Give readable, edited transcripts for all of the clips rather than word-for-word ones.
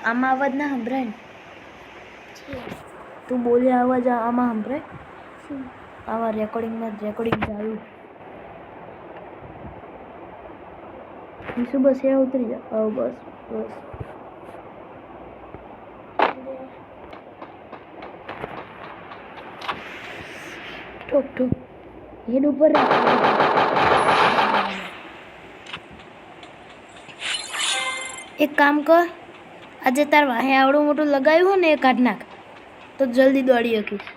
આમાં અવાજ ના સંભળાય. તું બોલે અવાજ આમાં સંભળાય. આવા રેકોર્ડિંગમાં રેકોર્ડિંગ ચાલુ. બસ यहाँ उतरी जा. आओ बस बस. ठोक ठोक हेड ऊपर रख. एक काम कर, આજે તાર વાહે આવડું મોટું લગાવ્યું હોય ને એ કાઢ નાખ તો જલ્દી દોડી શકીશ.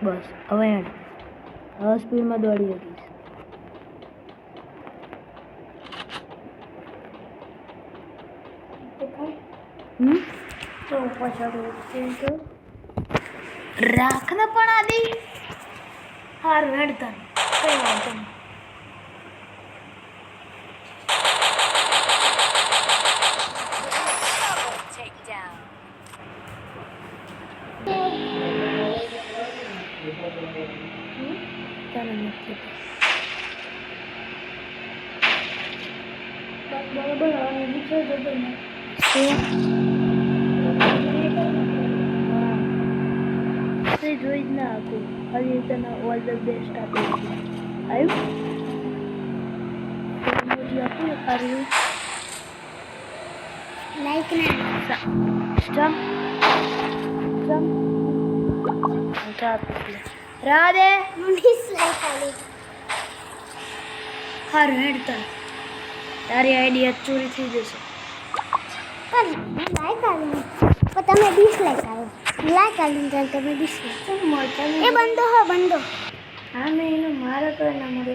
બસ હવે સ્પીડમાં દોડી શકીશ. રાખને પણ આદી હાર હેડતા કઈ વાંધો નહીં. જોઈ જ ના આખું હજી તને ઓલ ધ બેસ્ટ આપી આવ્યું લાઈક ના જમ રાધે હારું હેડતા તારી આઈડિયા ચોરી થઈ જશે. લાઈક આવી પણ તમે ડિસલાઈક આવ્યો. લાઈક આવી જાય તમે ડિસલાઈક એ બંધો હો બંધો. હા મેં એને મારે તો એના મળે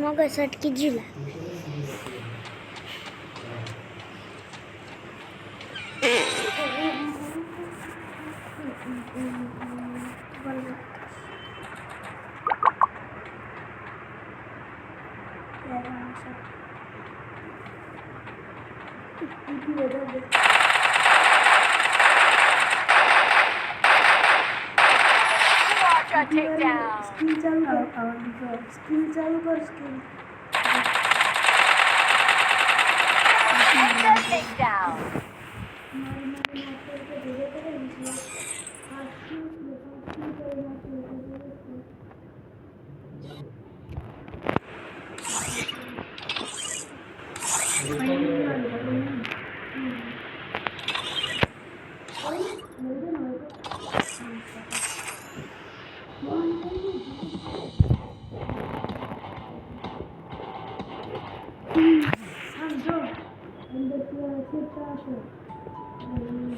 મગજ સટકી જીલા સ્કીલ ચાલુ કર skill.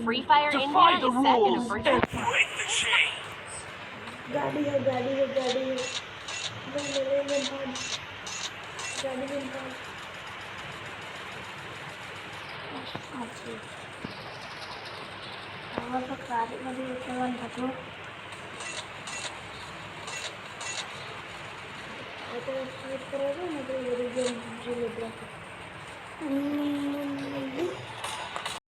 Free Fire India is set in a virtual. गाड़ी है गाड़ी है गाड़ी है गाड़ी में तो गाड़ी में चलन थको तो स्पीड करेगा ना तो रिजल्ट जो लेगा